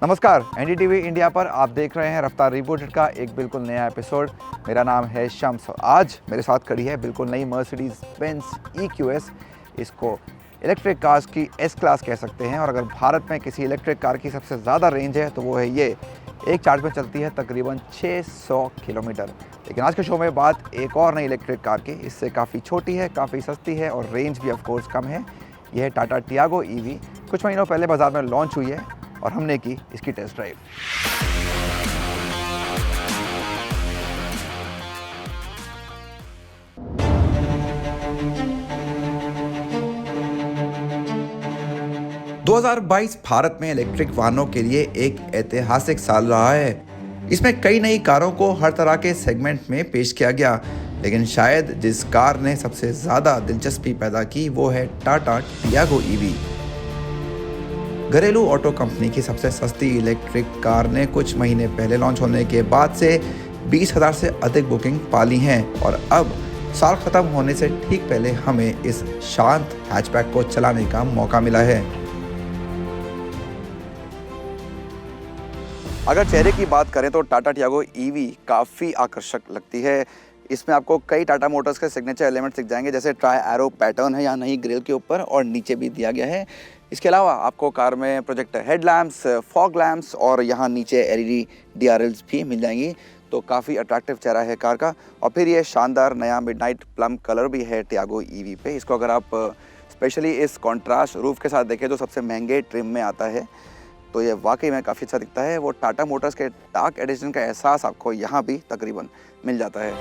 नमस्कार, NDTV India पर आप देख रहे हैं रफ्तार रिपोर्टेड का एक बिल्कुल नया एपिसोड। मेरा नाम है शम्स। आज मेरे साथ खड़ी है बिल्कुल नई मर्सिडीज़ बेंज EQS। इसको इलेक्ट्रिक कार्स की एस क्लास कह सकते हैं। और अगर भारत में किसी इलेक्ट्रिक कार की सबसे ज़्यादा रेंज है तो वो है ये। एक चार्ज में चलती है तकरीबन 600 किलोमीटर। लेकिन आज के शो में बात एक और नई इलेक्ट्रिक कार की, इससे काफ़ी छोटी है, काफ़ी सस्ती है और रेंज भी ऑफकोर्स कम है। यह है टाटा टियागो EV। कुछ महीनों पहले बाज़ार में लॉन्च हुई है और हमने की इसकी टेस्ट ड्राइव। ...2022 भारत में इलेक्ट्रिक वाहनों के लिए एक ऐतिहासिक साल रहा है। इसमें कई नई कारों को हर तरह के सेगमेंट में पेश किया गया, लेकिन शायद जिस कार ने सबसे ज़्यादा दिलचस्पी पैदा की वो है टाटा टियागो EV। घरेलू ऑटो कंपनी की सबसे सस्ती इलेक्ट्रिक कार ने कुछ महीने पहले लॉन्च होने के बाद से 20,000 से अधिक बुकिंग पाली हैं और अब साल खत्म होने से ठीक पहले हमें इस शांत हैचबैक को चलाने का मौका मिला है। अगर चेहरे की बात करें तो टाटा टियागो EV काफ़ी आकर्षक लगती है। इसमें आपको कई टाटा मोटर्स के सिग्नेचर एलिमेंट्स दिख जाएंगे, जैसे ट्राई एरो पैटर्न है यहाँ नई ग्रिल के ऊपर और नीचे भी दिया गया है। इसके अलावा आपको कार में प्रोजेक्टर हेडलैम्प्स, फॉग लैम्प्स और यहाँ नीचे LED DRLs भी मिल जाएंगी। तो काफ़ी अट्रैक्टिव चेहरा है कार का। और फिर ये शानदार नया मिडनाइट प्लम कलर भी है टियागो EV पे। इसको अगर आप स्पेशली इस कॉन्ट्रास्ट रूफ के साथ देखें जो सबसे महंगे ट्रिम में आता है, तो ये वाकई में काफ़ी अच्छा दिखता है। वो टाटा मोटर्स के डार्क एडिशन का एहसास आपको यहाँ भी तकरीबन मिल जाता है।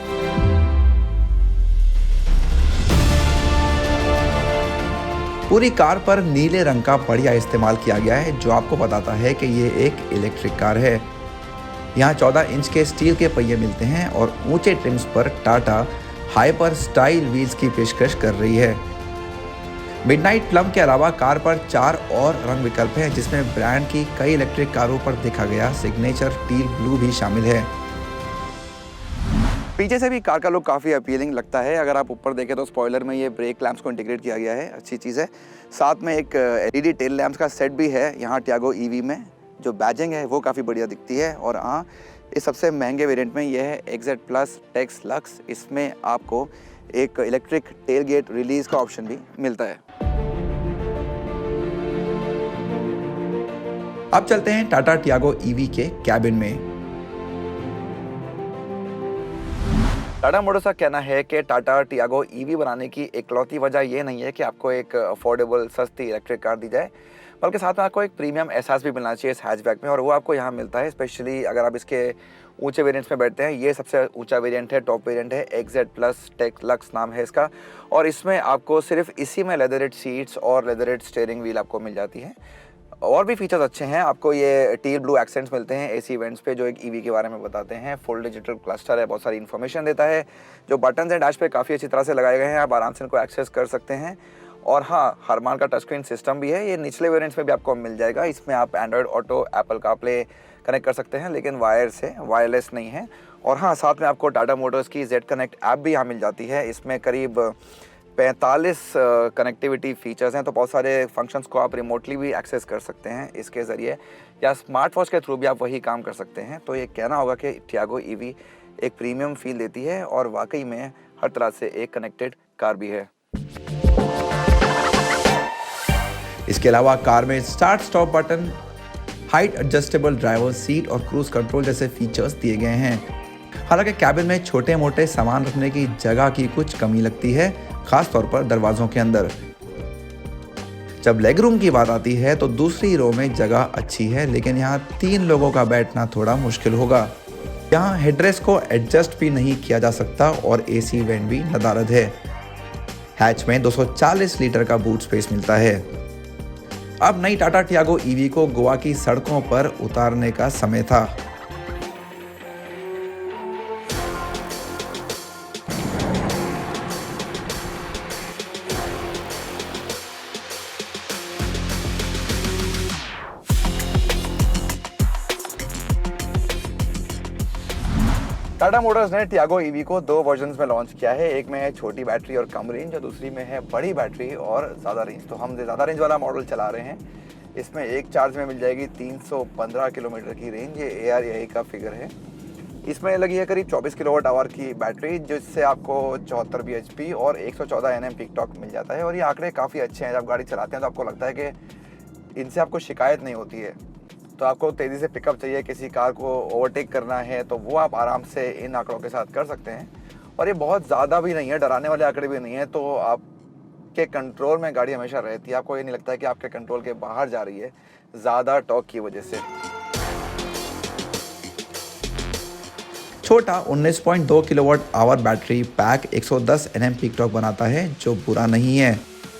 पूरी कार पर नीले रंग का बढ़िया इस्तेमाल किया गया है, जो आपको बताता है कि ये एक इलेक्ट्रिक कार है। यहाँ 14 इंच के स्टील के पहिए मिलते हैं और ऊंचे ट्रिम्स पर टाटा हाइपर स्टाइल व्हील्स की पेशकश कर रही है। मिडनाइट प्लम के अलावा कार पर 4 और रंग विकल्प हैं, जिसमें ब्रांड की कई इलेक्ट्रिक कारों पर देखा गया सिग्नेचर टील ब्लू भी शामिल है। पीछे से भी कार का लुक काफ़ी अपीलिंग लगता है। अगर आप ऊपर देखें तो स्पॉइलर में ये ब्रेक लैंप्स को इंटीग्रेट किया गया है, अच्छी चीज़ है। साथ में एक LED टेल लैंप्स का सेट भी है यहाँ टियागो EV में। जो बैजिंग है वो काफ़ी बढ़िया दिखती है। और हाँ, इस सबसे महंगे वेरिएंट में यह है XZ+ टेक्स लक्स। इसमें आपको एक इलेक्ट्रिक टेल गेट रिलीज़ का ऑप्शन भी मिलता है। अब चलते हैं टाटा टियागो EV के कैबिन में। टाटा मोटर्स का कहना है कि टाटा टियागो EV बनाने की इकलौती वजह यह नहीं है कि आपको एक अफोर्डेबल सस्ती इलेक्ट्रिक कार दी जाए, बल्कि साथ में आपको एक प्रीमियम एहसास भी मिलना चाहिए इस हैचबैक में, और वो आपको यहाँ मिलता है। स्पेशली अगर आप इसके ऊंचे वेरिएंट्स में बैठते हैं, ये सबसे ऊंचा वेरिएंट है, टॉप वेरिएंट है, XZ+ टेक्स लक्स नाम है इसका। और इसमें आपको सिर्फ इसी में लेदरेट सीट्स और लेदरेट स्टीयरिंग व्हील आपको मिल जाती है। और भी फीचर्स अच्छे हैं। आपको ये टील ब्लू एक्सेंट्स मिलते हैं AC वेंट्स पे, जो एक EV के बारे में बताते हैं। फुल डिजिटल क्लस्टर है, बहुत सारी इन्फॉर्मेशन देता है। जो बटन्स हैं डैश पे काफ़ी अच्छी तरह से लगाए गए हैं, आप आराम से इनको एक्सेस कर सकते हैं। और हाँ, हरमान का टच स्क्रीन सिस्टम भी है, ये निचले वेरिएंट्स में भी आपको मिल जाएगा। इसमें आप Android auto, Apple CarPlay connect कर सकते हैं, लेकिन वायर से, वायरलेस नहीं है। और हाँ, साथ में आपको टाटा मोटर्स की Z कनेक्ट ऐप भी यहाँ मिल जाती है। इसमें करीब 45 कनेक्टिविटी फीचर्स हैं, तो बहुत सारे फंक्शंस को आप रिमोटली भी एक्सेस कर सकते हैं इसके ज़रिए, या स्मार्ट वॉच के थ्रू भी आप वही काम कर सकते हैं। तो ये कहना होगा कि टियागो EV एक प्रीमियम फील देती है और वाकई में हर तरह से एक कनेक्टेड कार भी है। इसके अलावा कार में start stop button, height adjustable driver seat और क्रूज कंट्रोल जैसे फीचर्स दिए गए हैं। हालांकि कैबिन में छोटे मोटे सामान रखने की जगह की कुछ कमी लगती है, खास तौर पर दरवाजों के अंदर। जब लेग रूम की बात आती है तो दूसरी रो में जगह अच्छी है, लेकिन यहाँ 3 लोगों का बैठना थोड़ा मुश्किल होगा। यहाँ हेडरेस्ट को एडजस्ट भी नहीं किया जा सकता और AC वेंट भी नदारद है। हैच में 240 लीटर का बूट स्पेस मिलता है। अब नई टाटा टियागो EV को गोवा की सड़कों पर उतारने का समय था। टाटा मोटर्स ने टियागो EV को 2 वर्जन्स में लॉन्च किया है। एक में है छोटी बैटरी और कम रेंज, और दूसरी में है बड़ी बैटरी और ज़्यादा रेंज। तो हम ज़्यादा रेंज वाला मॉडल चला रहे हैं। इसमें एक चार्ज में मिल जाएगी 315 किलोमीटर की रेंज। ये ARAI का फिगर है। इसमें लगी है करीब 24 किलोवाट आवर की बैटरी, जिससे आपको 74 bhp और 114 Nm पीक टॉर्क मिल जाता है। और ये आंकड़े काफ़ी अच्छे हैं। जब गाड़ी चलाते हैं तो आपको लगता है कि इनसे आपको शिकायत नहीं होती है। तो आपको तेज़ी से पिकअप चाहिए, किसी कार को ओवरटेक करना है, तो वो आप आराम से इन आंकड़ों के साथ कर सकते हैं। और ये बहुत ज़्यादा भी नहीं है, डराने वाले आंकड़े भी नहीं है। तो आपके कंट्रोल में गाड़ी हमेशा रहती है। आपको ये नहीं लगता है कि आपके कंट्रोल के बाहर जा रही है ज़्यादा टॉर्क की वजह से। छोटा 19.2 kilowatt hour battery pack 110 Nm peak torque बनाता है, जो बुरा नहीं है।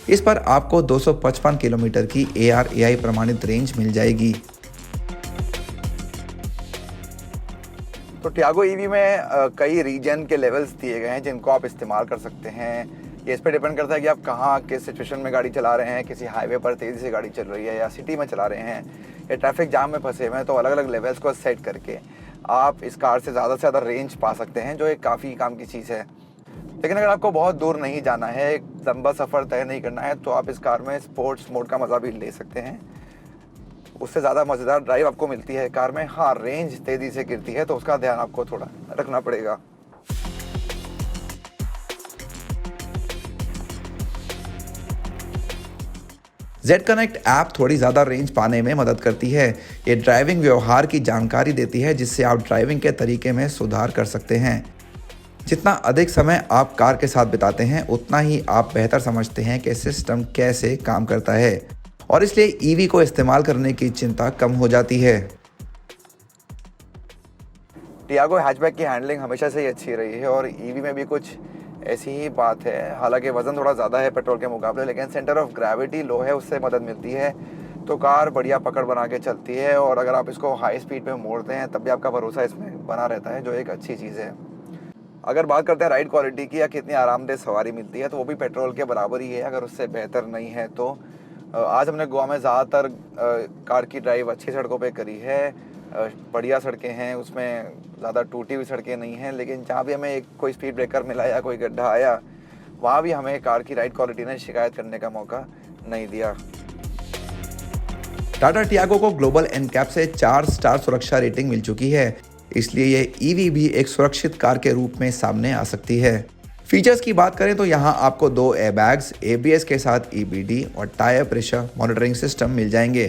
इस पर आपको 255 किलोमीटर की ARAI प्रमाणित रेंज मिल जाएगी। तो टियागो ईवी में कई रीजन के लेवल्स दिए गए हैं जिनको आप इस्तेमाल कर सकते हैं। ये इस पर डिपेंड करता है कि आप कहाँ किस सिचुएशन में गाड़ी चला रहे हैं, किसी हाईवे पर तेज़ी से गाड़ी चल रही है या सिटी में चला रहे हैं या ट्रैफिक जाम में फंसे हुए हैं। तो अलग अलग लेवल्स को सेट करके आप इस कार से ज़्यादा रेंज पा सकते हैं, जो एक काफ़ी काम की चीज़ है। लेकिन अगर आपको बहुत दूर नहीं जाना है, एक लंबा सफ़र तय नहीं करना है, तो आप इस कार में स्पोर्ट्स मोड का मज़ा भी ले सकते हैं। उससे ज़्यादा मज़ेदार ड्राइव आपको मिलती है कार में। हाँ, रेंज तेज़ी से गिरती है, तो उसका ध्यान आपको थोड़ा रखना पड़ेगा। जेड कनेक्ट ऐप थोड़ी ज़्यादा रेंज पाने में मदद करती है। ये ड्राइविंग व्यवहार की जानकारी देती है, जिससे आप ड्राइविंग के तरीके में सुधार कर सकते हैं। जितना अधिक समय आप कार के साथ बिताते हैं, उतना ही आप बेहतर समझते हैं कि सिस्टम कैसे काम करता है, और इसलिए ईवी को इस्तेमाल करने की चिंता कम हो जाती है। टियागो हैचबैक की हैंडलिंग हमेशा से ही अच्छी रही है, और ईवी में भी कुछ ऐसी ही बात है। हालांकि वज़न थोड़ा ज़्यादा है पेट्रोल के मुकाबले, लेकिन सेंटर ऑफ ग्रेविटी लो है, उससे मदद मिलती है। तो कार बढ़िया पकड़ बना के चलती है, और अगर आप इसको हाई स्पीड पे मोड़ते हैं तब भी आपका भरोसा इसमें बना रहता है, जो एक अच्छी चीज़ है। अगर बात करते हैं राइड क्वालिटी की या कितनी आरामदेह सवारी मिलती है, तो वो भी पेट्रोल के बराबर ही है, अगर उससे बेहतर नहीं है। तो आज हमने गोवा में ज़्यादातर कार की ड्राइव अच्छी सड़कों पे करी है। बढ़िया सड़कें हैं, उसमें ज़्यादा टूटी हुई सड़कें नहीं हैं। लेकिन जहाँ भी हमें कोई स्पीड ब्रेकर मिला या कोई गड्ढा आया, वहाँ भी हमें कार की राइड क्वालिटी ने शिकायत करने का मौका नहीं दिया। टाटा टियागो को ग्लोबल एनकैप से 4 स्टार सुरक्षा रेटिंग मिल चुकी है, इसलिए ये ईवी भी एक सुरक्षित कार के रूप में सामने आ सकती है। फीचर्स की बात करें तो यहाँ आपको 2 एयरबैग्स, ABS के साथ EBD और टायर प्रेशर मॉनिटरिंग सिस्टम मिल जाएंगे।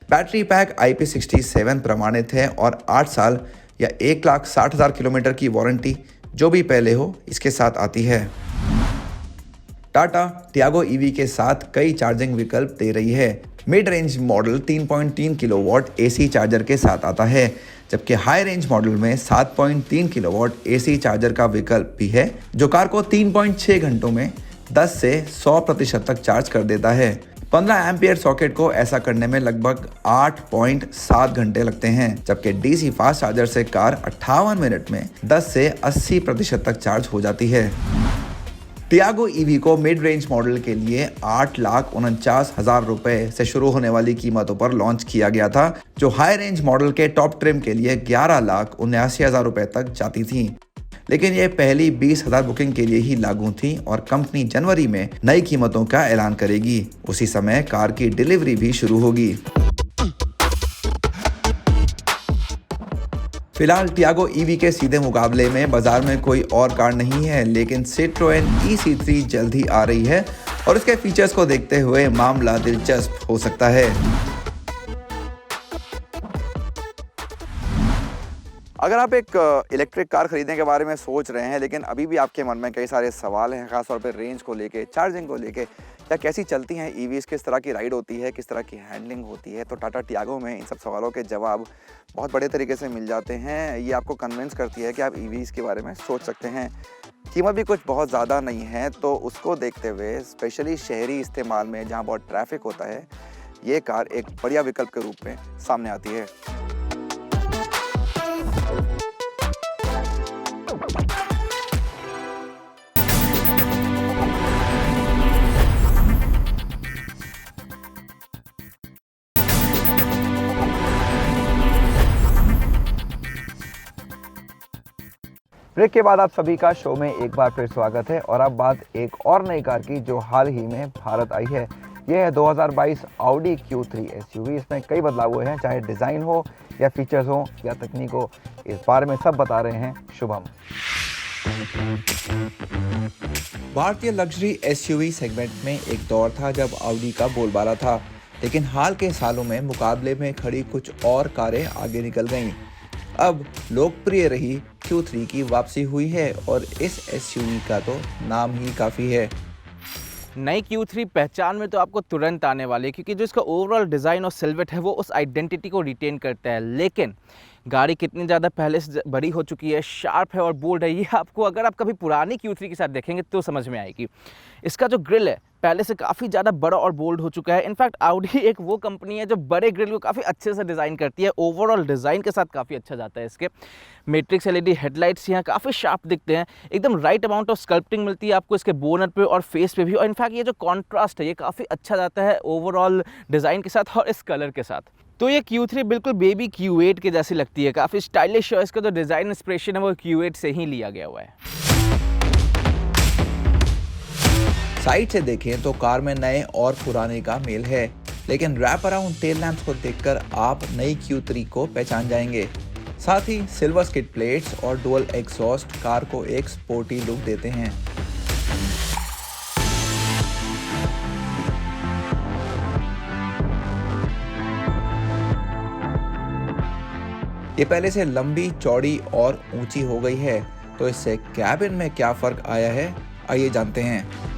बैटरी पैक IP67 प्रमाणित है और 8 साल या 1,60,000 किलोमीटर की वारंटी, जो भी पहले हो, इसके साथ आती है। टाटा टियागो ईवी के साथ कई चार्जिंग विकल्प दे रही है। Mid range model 3.3 kilowatt AC charger के साथ आता है, जबकि हाई रेंज मॉडल में 7.3 किलोवाट AC चार्जर का विकल्प भी है, जो कार को 3.6 घंटों में 10 से 100% तक चार्ज कर देता है। 15 एम्पियर सॉकेट को ऐसा करने में लगभग 8.7 घंटे लगते हैं, जबकि DC फास्ट चार्जर से कार 58 मिनट में 10 से 80% तक चार्ज हो जाती है। टियागो ईवी को मिड रेंज मॉडल के लिए 8,49,000 रुपए से शुरू होने वाली कीमतों पर लॉन्च किया गया था, जो हाई रेंज मॉडल के टॉप ट्रिम के लिए 11,79,000 रुपए तक जाती थी। लेकिन ये पहली 20,000 बुकिंग के लिए ही लागू थी, और कंपनी जनवरी में नई कीमतों का ऐलान करेगी। उसी समय कार की डिलीवरी भी शुरू होगी। फिलहाल टियागो ईवी के सीधे मुकाबले में बाजार में कोई और कार नहीं है, लेकिन सिट्रोएन EC3 जल्द ही आ रही है, और इसके फीचर्स को देखते हुए मामला दिलचस्प हो सकता है। अगर आप एक इलेक्ट्रिक कार खरीदने के बारे में सोच रहे हैं, लेकिन अभी भी आपके मन में कई सारे सवाल हैं, खासतौर पर रेंज को लेके, चार्जिंग को लेके, या कैसी चलती हैं ईवीज़, किस तरह की राइड होती है, किस तरह की हैंडलिंग होती है, तो टाटा टियागो में इन सब सवालों के जवाब बहुत बड़े तरीके से मिल जाते हैं। ये आपको कन्विंस करती है कि आप ईवीज़ के बारे में सोच सकते हैं। कीमत भी कुछ बहुत ज़्यादा नहीं है, तो उसको देखते हुए स्पेशली शहरी इस्तेमाल में जहाँ बहुत ट्रैफिक होता है, ये कार एक बढ़िया विकल्प के रूप में सामने आती है। ब्रेक के बाद आप सभी का शो में एक बार फिर स्वागत है, और अब बात एक और नई कार की जो हाल ही में भारत आई है। ये है 2022 Audi Q3 SUV। इसमें कई बदलाव हुए हैं, चाहे डिज़ाइन हो या फीचर्स हो या तकनीक हो, इस बारे में सब बता रहे हैं शुभम। भारतीय लग्जरी SUV सेगमेंट में एक दौर था जब Audi का बोलबाला था, लेकिन हाल के सालों में मुकाबले में खड़ी कुछ और कारें आगे निकल गईं। अब लोकप्रिय रही Q3 की वापसी हुई है और इस SUV का तो नाम ही काफ़ी है। नई Q3 पहचान में तो आपको तुरंत आने वाली है, क्योंकि जो इसका ओवरऑल डिज़ाइन और सिल्वेट है वो उस आइडेंटिटी को रिटेन करता है। लेकिन गाड़ी कितनी ज़्यादा पहले से बड़ी हो चुकी है, शार्प है और बोल्ड है, ये आपको अगर आप कभी पुरानी Q3 के साथ देखेंगे तो समझ में आएगी। इसका जो ग्रिल है पहले से काफ़ी ज़्यादा बड़ा और बोल्ड हो चुका है। इनफैक्ट Audi एक वो कंपनी है जो बड़े ग्रिल को काफ़ी अच्छे से डिज़ाइन करती है, ओवरऑल डिज़ाइन के साथ काफ़ी अच्छा जाता है। इसके मैट्रिक्स LED हेडलाइट्स यहाँ काफ़ी शार्प दिखते हैं, एकदम राइट अमाउंट ऑफ स्कल्पटिंग मिलती है आपको इसके बोनट पे और फेस पे भी। और इनफैक्ट ये जो कॉन्ट्रास्ट है ये काफ़ी अच्छा जाता है ओवरऑल डिज़ाइन के साथ और इस कलर के साथ। तो ये Q3 बिल्कुल बेबी Q8 के जैसी लगती है, काफ़ी स्टाइलिश, और इसका जो डिज़ाइन इंस्पिरेशन है वो Q8 से ही लिया गया हुआ है। साइड से देखें तो कार में नए और पुराने का मेल है, लेकिन रैप अराउंड टेल लैंप्स को देखकर आप नई Q3 को पहचान जाएंगे। साथ ही सिल्वर स्किड प्लेट्स और डुअल एग्जॉस्ट कार को एक स्पोर्टी लुक देते हैं। ये पहले से लंबी, चौड़ी और ऊंची हो गई है, तो इससे कैबिन में क्या फर्क आया है, आइए जानते हैं।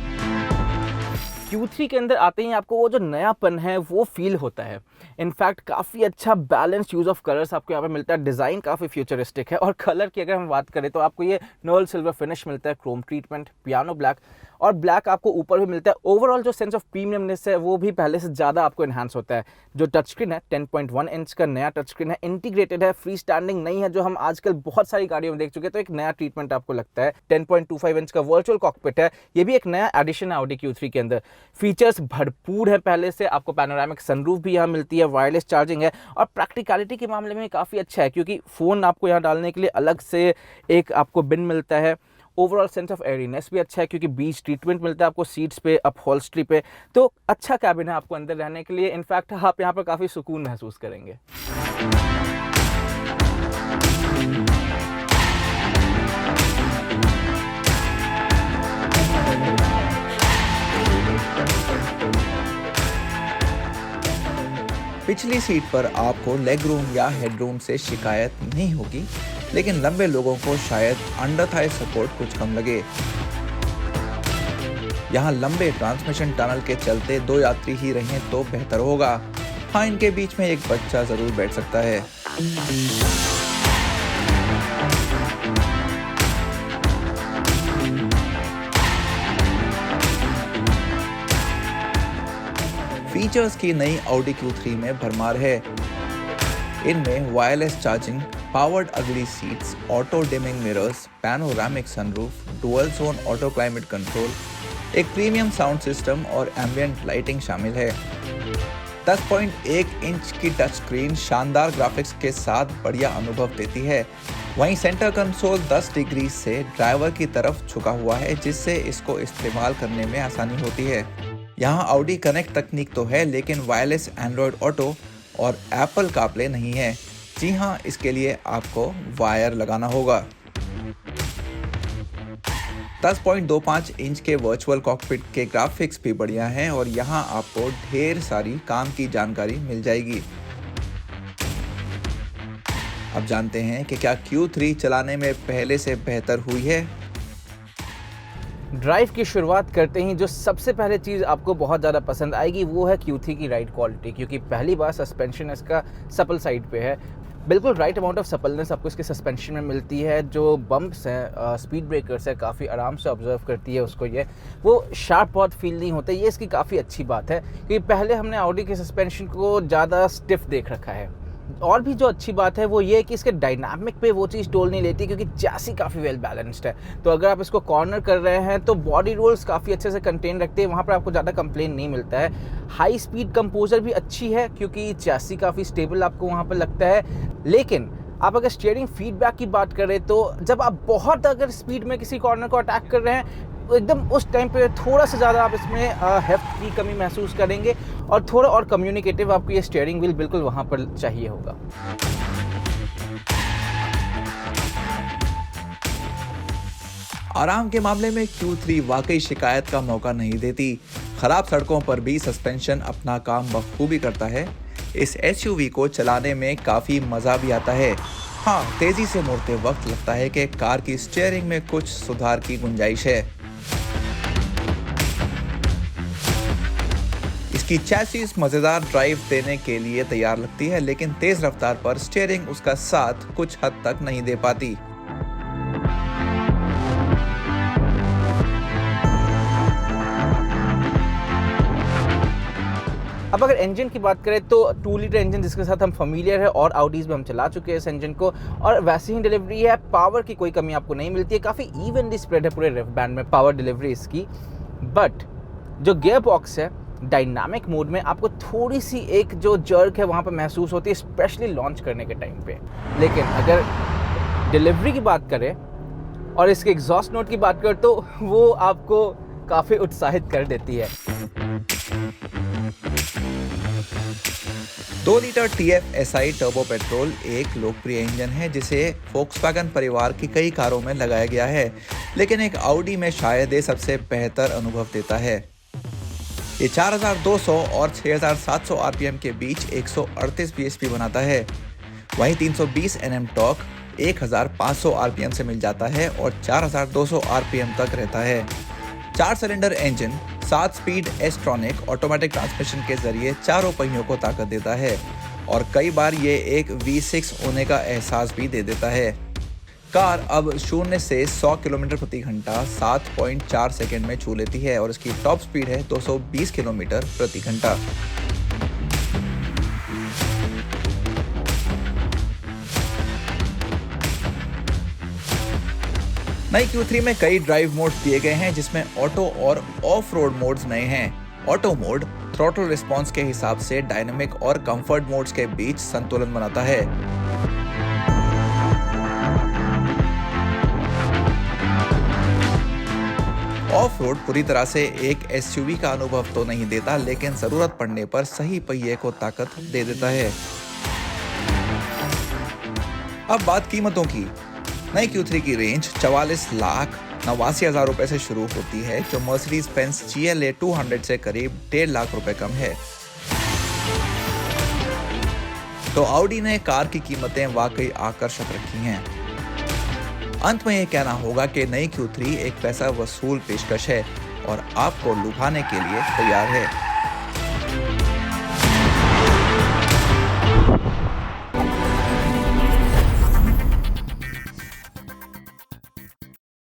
Q3 के अंदर आते ही आपको वो जो नयापन है वो फील होता है। इनफैक्ट काफ़ी अच्छा बैलेंस यूज़ ऑफ कलर्स आपको यहाँ पे मिलता है। डिज़ाइन काफ़ी फ्यूचरिस्टिक है और कलर की अगर हम बात करें तो आपको ये नॉल सिल्वर फिनिश मिलता है, क्रोम ट्रीटमेंट, पियानो ब्लैक और ब्लैक आपको ऊपर भी मिलता है। ओवरऑल जो सेंस ऑफ प्रीमियमनेस है वो भी पहले से ज़्यादा आपको इन्हांस होता है। जो टच स्क्रीन है 10.1 इंच का नया टच स्क्रीन है, इंटीग्रेटेड है, फ्री स्टैंडिंग नहीं है जो हम आजकल बहुत सारी गाड़ियों में देख चुके हैं, तो एक नया ट्रीटमेंट आपको लगता है। 10.25 इंच का वर्चुअल कॉकपिट है, ये भी एक नया एडिशन है Audi Q3 के अंदर। फीचर्स भरपूर है पहले से, आपको पैनोरामिक सनरूफ भी यहाँ मिलती है, वायरलेस चार्जिंग है और प्रैक्टिकलिटी के मामले में काफ़ी अच्छा है क्योंकि फ़ोन आपको यहाँ डालने के लिए अलग से एक आपको बिन मिलता है। ओवरऑल सेंस ऑफ एयरीनेस भी अच्छा है क्योंकि बीच ट्रीटमेंट मिलता है आपको सीट्स पे, अपहोल्स्ट्री पे, तो अच्छा कैबिन है आपको अंदर रहने के लिए। इनफैक्ट आप यहाँ पर काफ़ी सुकून महसूस करेंगे। पिछली सीट पर आपको लेग रूम या हेड रूम से शिकायत नहीं होगी, लेकिन लंबे लोगों को शायद अंडर थाई सपोर्ट कुछ कम लगे। यहाँ लंबे ट्रांसमिशन टनल के चलते 2 यात्री ही रहें तो बेहतर होगा। हाँ, इनके बीच में एक बच्चा जरूर बैठ सकता है। फीचर्स की नई Audi Q3 में भरमार है। इनमें वायरलेस चार्जिंग, पावर्ड अगली seats, auto dimming mirrors, panoramic sunroof, dual zone auto climate control, एक प्रीमियम साउंड सिस्टम और एम्बिएंट लाइटिंग शामिल है। 10.1 इंच की टच स्क्रीन शानदार ग्राफिक्स के साथ बढ़िया अनुभव देती है। वहीं सेंटर कंसोल 10 डिग्री से ड्राइवर की तरफ झुका हुआ है, जिससे इसको इस्तेमाल करने में आसानी होती है। यहाँ Audi कनेक्ट तकनीक तो है, लेकिन वायरलेस एंड्रॉयड ऑटो और एप्पल कारप्ले नहीं है। जी हाँ, इसके लिए आपको वायर लगाना होगा। 10.25 इंच के वर्चुअल कॉकपिट के ग्राफिक्स भी बढ़िया हैं और यहाँ आपको ढेर सारी काम की जानकारी मिल जाएगी। अब जानते हैं कि क्या Q3 चलाने में पहले से बेहतर हुई है। ड्राइव की शुरुआत करते ही जो सबसे पहले चीज़ आपको बहुत ज़्यादा पसंद आएगी वो है Q3 की राइड क्वालिटी, क्योंकि पहली बार सस्पेंशन इसका सपल साइड पे है। बिल्कुल राइट अमाउंट ऑफ सपलनेस आपको इसके सस्पेंशन में मिलती है। जो बम्प्स हैं, स्पीड ब्रेकर्स है, काफ़ी आराम से ऑब्जर्व करती है उसको, ये वो शार्प बहुत फील नहीं होते। ये इसकी काफ़ी अच्छी बात है क्योंकि पहले हमने Audi के सस्पेंशन को ज़्यादा स्टिफ देख रखा है। और भी जो अच्छी बात है वो ये है कि इसके डायनामिक पे वो चीज़ टोल नहीं लेती क्योंकि चैसी काफ़ी वेल बैलेंस्ड है। तो अगर आप इसको कॉर्नर कर रहे हैं तो बॉडी रोल्स काफ़ी अच्छे से कंटेन रखते हैं, वहाँ पर आपको ज़्यादा कंप्लेन नहीं मिलता है। हाई स्पीड कंपोजर भी अच्छी है क्योंकि चैसी काफ़ी स्टेबल आपको वहाँ पर लगता है। लेकिन आप अगर स्टीयरिंग फीडबैक की बात करें तो जब आप बहुत अगर स्पीड में किसी कॉर्नर को अटैक कर रहे हैं एकदम उस टाइम पे थोड़ा सा ज़्यादा आप इसमें हेफ्ट की कमी महसूस करेंगे और थोड़ा और कम्युनिकेटिव आपको ये स्टीयरिंग व्हील बिल्कुल वहाँ पर चाहिए होगा। आराम के मामले में Q3 वाकई शिकायत का मौका नहीं देती। खराब सड़कों पर भी सस्पेंशन अपना काम बखूबी करता है। इस SUV को चलाने में काफी मजा भी आता है। हाँ, तेजी से मुड़ते वक्त लगता है कि कार की स्टीयरिंग में कुछ सुधार की गुंजाइश है। इसकी चैसिस मजेदार ड्राइव देने के लिए तैयार लगती है, लेकिन तेज रफ्तार पर स्टीयरिंग उसका साथ कुछ हद तक नहीं दे पाती। अब अगर इंजन की बात करें तो 2 लीटर इंजन जिसके साथ हम फैमिलियर है और आउडीज में हम चला चुके हैं इस इंजन को, और वैसी ही डिलीवरी है। पावर की कोई कमी आपको नहीं मिलती है, काफ़ी इवनली स्प्रेड है पूरे रिव बैंड में पावर डिलीवरी इसकी। बट जो गियर बॉक्स है डायनामिक मोड में आपको थोड़ी सी एक जो जर्क है वहाँ पर महसूस होती है, स्पेशली लॉन्च करने के टाइम पे। लेकिन अगर डिलीवरी की बात करें और इसके एग्जॉस्ट नोट की बात करें तो वो आपको काफ़ी उत्साहित कर देती है। 2 लीटर TFSI टर्बो पेट्रोल एक लोकप्रिय इंजन है जिसे फोक्सवैगन परिवार की कई कारों में लगाया गया है, लेकिन एक ऑडी में शायद ये सबसे बेहतर अनुभव देता है। ये 4200 और 6700 RPM के बीच 138 bhp बनाता है। वहीं 320 Nm टॉर्क 1500 RPM से मिल जाता है और 4200 RPM तक रहता है। 4 सिलेंडर इंजन 7 स्पीड एस्ट्रॉनिक ऑटोमेटिक ट्रांसमिशन के जरिए चारों पहियों को ताकत देता है और कई बार ये एक V6 होने का एहसास भी दे देता है। कार अब 0 से 100 किलोमीटर प्रति घंटा 7.4 सेकंड में छू लेती है और इसकी टॉप स्पीड है 220 किलोमीटर प्रति घंटा। नई Q3 में कई ड्राइव मोड्स दिए गए हैं जिसमें ऑटो और ऑफ रोड मोड्स नए हैं। ऑटो मोड थ्रॉटल रिस्पॉन्स के हिसाब से डायनामिक और कंफर्ट मोड्स के बीच संतुलन बनाता है। ऑफ रोड पूरी तरह से एक SUV का अनुभव तो नहीं देता, लेकिन जरूरत पड़ने पर सही पहिए को ताकत दे देता है। अब बात कीमतों की। नई Q3 की रेंज 44,89,000 रुपए से शुरू होती है, जो मर्सिडीज बेंज GLA 200 से करीब 1.5 लाख रुपए कम है। तो ऑडी ने कार की कीमतें वाकई आकर्षक रखी हैं। अंत में यह कहना होगा कि नई Q3 एक पैसा वसूल पेशकश है और आपको लुभाने के लिए तैयार है।